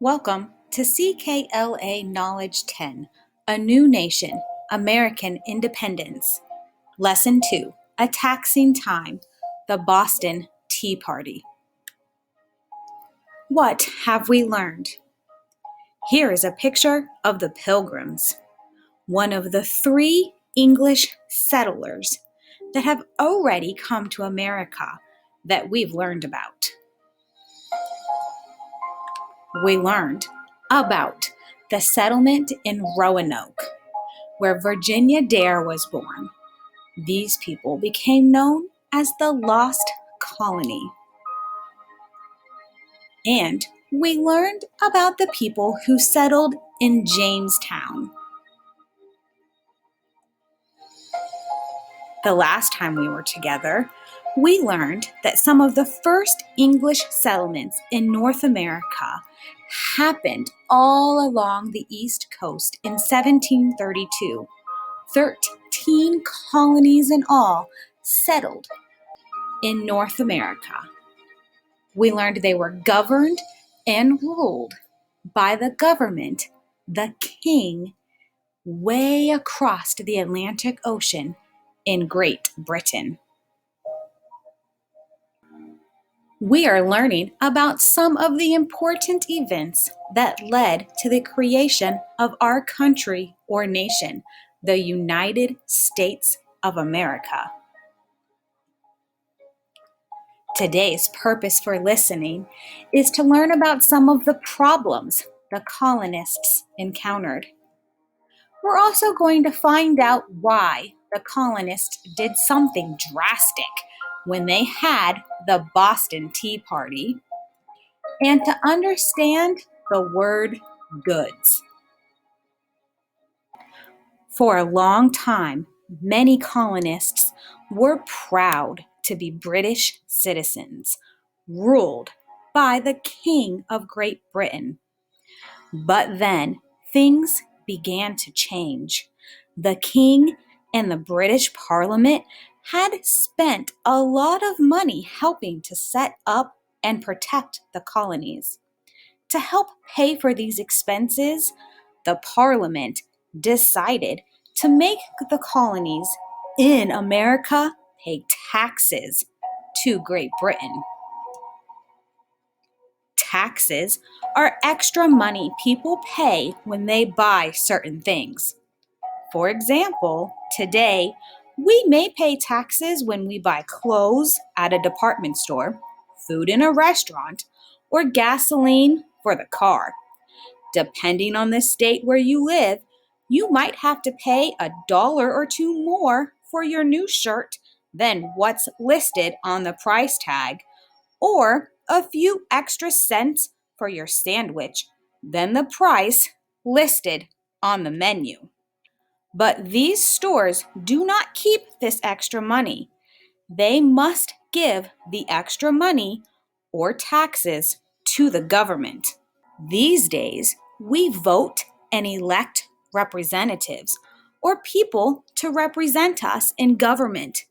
Welcome to CKLA Knowledge 10, A New Nation, American Independence. Lesson 2, A Taxing Time, the Boston Tea Party. What have we learned? Here is a picture of the Pilgrims, one of the 3 English settlers that have already come to America that we've learned about. We learned about the settlement in Roanoke, where Virginia Dare was born. These people became known as the Lost Colony. And we learned about the people who settled in Jamestown. The last time we were together, we learned that some of the first English settlements in North America happened all along the East Coast in 1732. 13 colonies in all settled in North America. We learned they were governed and ruled by the government, the king, way across the Atlantic Ocean in Great Britain. We are learning about some of the important events that led to the creation of our country or nation, the United States of America. Today's purpose for listening is to learn about some of the problems the colonists encountered. We're also going to find out why the colonists did something drastic when they had the Boston Tea Party, and to understand the word goods. For a long time, many colonists were proud to be British citizens, ruled by the King of Great Britain. But then things began to change. The King and the British Parliament had spent a lot of money helping to set up and protect the colonies. To help pay for these expenses, the Parliament decided to make the colonies in America pay taxes to Great Britain. Taxes are extra money people pay when they buy certain things. For example, today, we may pay taxes when we buy clothes at a department store, food in a restaurant, or gasoline for the car. Depending on the state where you live, you might have to pay $1 or $2 more for your new shirt than what's listed on the price tag, or a few extra cents for your sandwich than the price listed on the menu. But these stores do not keep this extra money. They must give the extra money or taxes to the government. These days, we vote and elect representatives or people to represent us in government.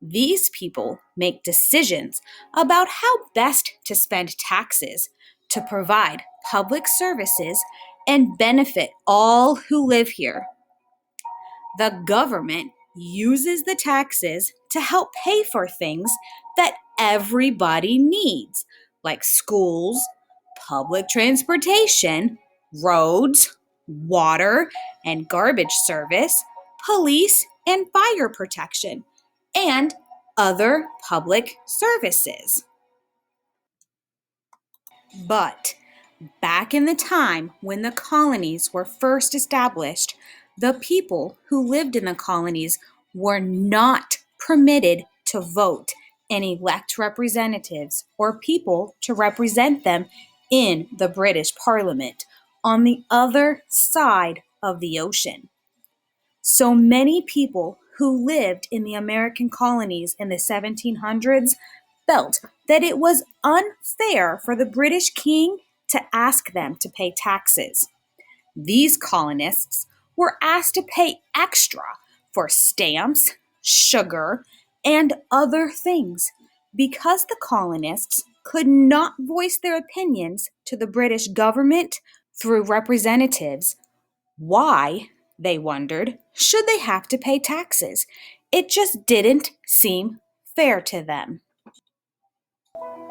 These people make decisions about how best to spend taxes to provide public services and benefit all who live here. The government uses the taxes to help pay for things that everybody needs, like schools, public transportation, roads, water and garbage service, police and fire protection, and other public services. But back in the time when the colonies were first established, the people who lived in the colonies were not permitted to vote and elect representatives or people to represent them in the British Parliament on the other side of the ocean. So many people who lived in the American colonies in the 1700s felt that it was unfair for the British king to ask them to pay taxes. These colonists were asked to pay extra for stamps, sugar, and other things because the colonists could not voice their opinions to the British government through representatives, why, they wondered, should they have to pay taxes? It just didn't seem fair to them.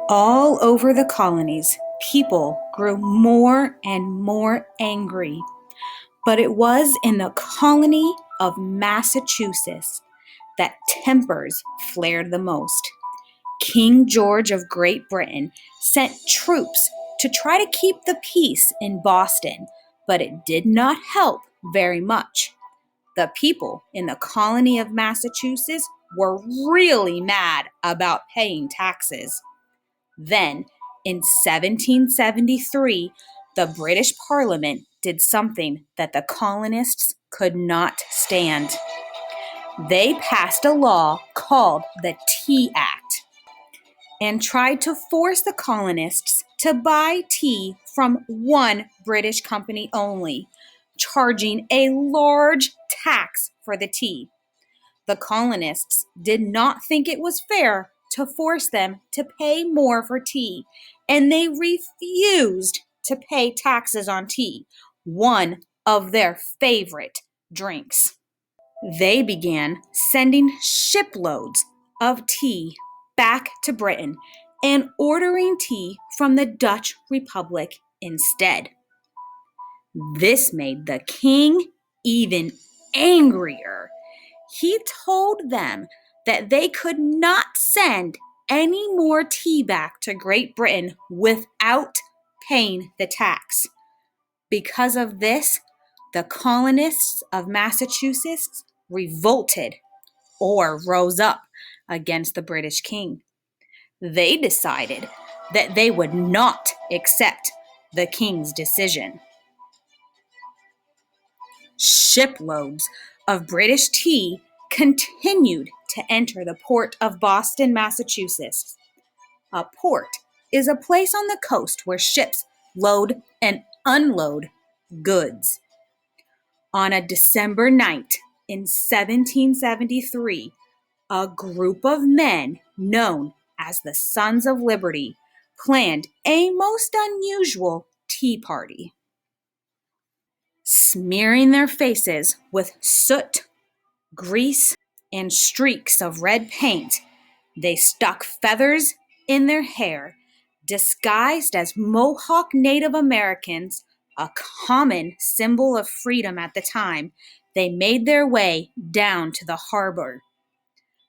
All over the colonies, people grew more and more angry. But it was in the colony of Massachusetts that tempers flared the most. King George of Great Britain sent troops to try to keep the peace in Boston, but it did not help very much. The people in the colony of Massachusetts were really mad about paying taxes. Then, in 1773, the British Parliament did something that the colonists could not stand. They passed a law called the Tea Act and tried to force the colonists to buy tea from one British company only, charging a large tax for the tea. The colonists did not think it was fair to force them to pay more for tea, and they refused to pay taxes on tea, one of their favorite drinks. They began sending shiploads of tea back to Britain and ordering tea from the Dutch Republic instead. This made the king even angrier. He told them that they could not send any more tea back to Great Britain without paying the tax. Because of this, the colonists of Massachusetts revolted or rose up against the British king. They decided that they would not accept the king's decision. Shiploads of British tea continued to enter the port of Boston, Massachusetts. A port is a place on the coast where ships load and unload goods. On a December night in 1773, a group of men known as the Sons of Liberty planned a most unusual tea party. Smearing their faces with soot, grease, and streaks of red paint, they stuck feathers in their hair, disguised as Mohawk Native Americans, a common symbol of freedom at the time. They made their way down to the harbor.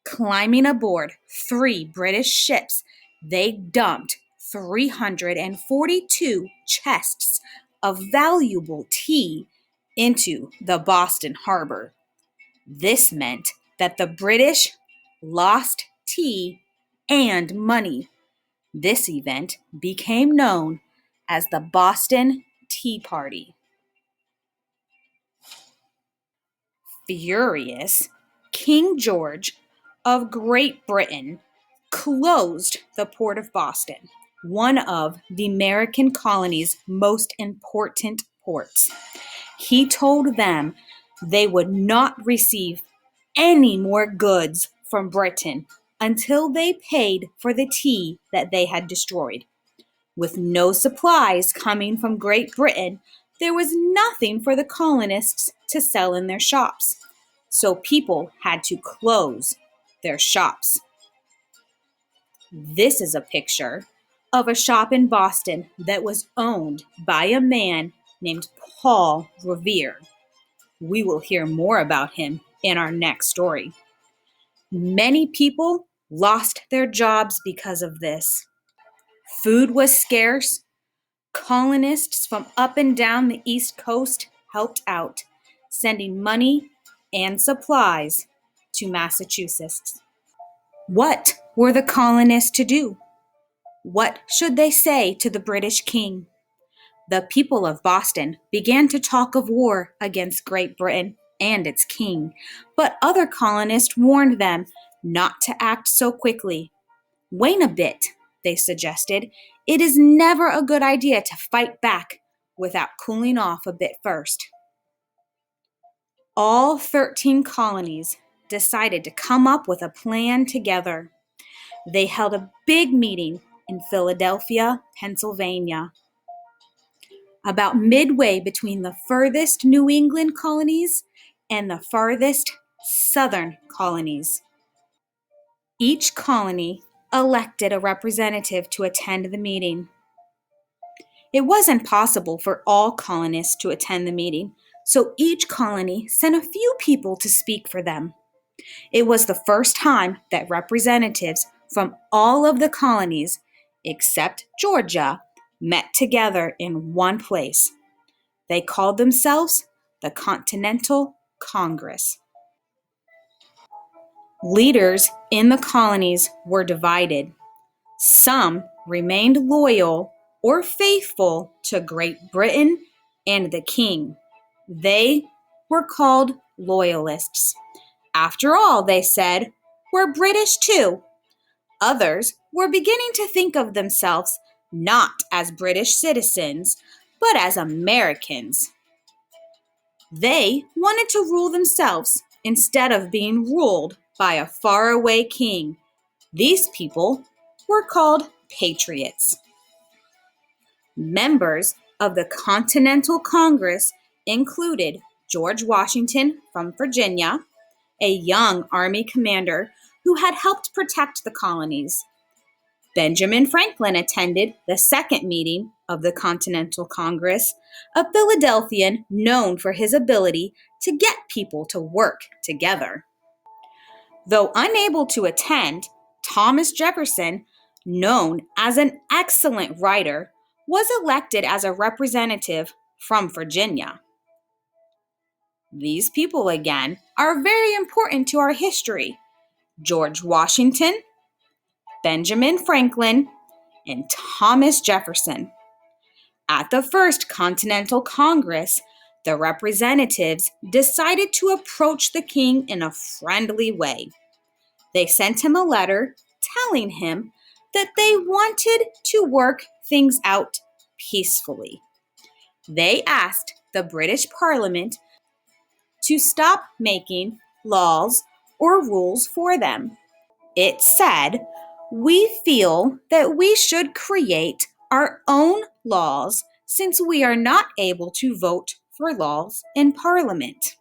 Climbing aboard 3 British ships, they dumped 342 chests of valuable tea into the Boston harbor. This meant that the British lost tea and money. This event became known as the Boston Tea Party. Furious, King George of Great Britain closed the port of Boston, one of the American colony's most important ports. He told them they would not receive any more goods from Britain until they paid for the tea that they had destroyed. With no supplies coming from Great Britain, there was nothing for the colonists to sell in their shops, so people had to close their shops. This is a picture of a shop in Boston that was owned by a man named Paul Revere. We will hear more about him in our next story. Many people lost their jobs because of this. Food was scarce. Colonists from up and down the East Coast helped out, sending money and supplies to Massachusetts. What were the colonists to do? What should they say to the British king? The people of Boston began to talk of war against Great Britain and its king, but other colonists warned them not to act so quickly. Wait a bit, they suggested. It is never a good idea to fight back without cooling off a bit first. All 13 colonies decided to come up with a plan together. They held a big meeting in Philadelphia, Pennsylvania, about midway between the furthest New England colonies and the farthest southern colonies. Each colony elected a representative to attend the meeting. It wasn't possible for all colonists to attend the meeting, so each colony sent a few people to speak for them. It was the first time that representatives from all of the colonies, except Georgia, met together in one place. They called themselves the Continental Congress. Leaders in the colonies were divided. Some remained loyal or faithful to Great Britain and the king. They were called loyalists. After all, they said, we're British too. Others were beginning to think of themselves not as British citizens, but as Americans. They wanted to rule themselves instead of being ruled by a faraway king. These people were called patriots. Members of the Continental Congress included George Washington from Virginia, a young army commander who had helped protect the colonies. Benjamin Franklin attended the second meeting of the Continental Congress, a Philadelphian known for his ability to get people to work together. Though unable to attend, Thomas Jefferson, known as an excellent writer, was elected as a representative from Virginia. These people, again, are very important to our history. George Washington, Benjamin Franklin, and Thomas Jefferson. At the first Continental Congress, the representatives decided to approach the king in a friendly way. They sent him a letter telling him that they wanted to work things out peacefully. They asked the British Parliament to stop making laws or rules for them. It said, "We feel that we should create our own laws since we are not able to vote for laws in Parliament."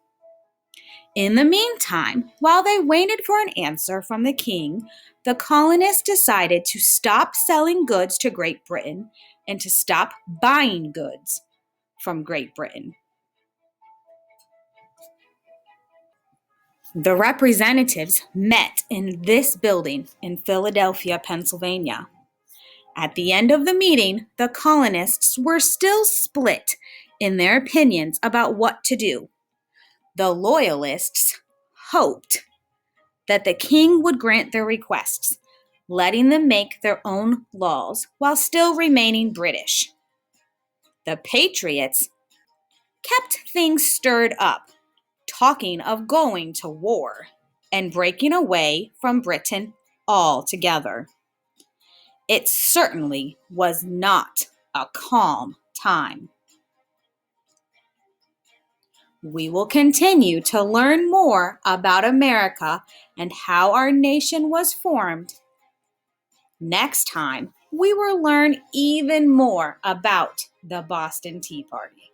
In the meantime, while they waited for an answer from the king, the colonists decided to stop selling goods to Great Britain and to stop buying goods from Great Britain. The representatives met in this building in Philadelphia, Pennsylvania. At the end of the meeting, the colonists were still split in their opinions about what to do. The loyalists hoped that the king would grant their requests, letting them make their own laws while still remaining British. The patriots kept things stirred up, talking of going to war and breaking away from Britain altogether. It certainly was not a calm time. We will continue to learn more about America and how our nation was formed. Next time, we will learn even more about the Boston Tea Party.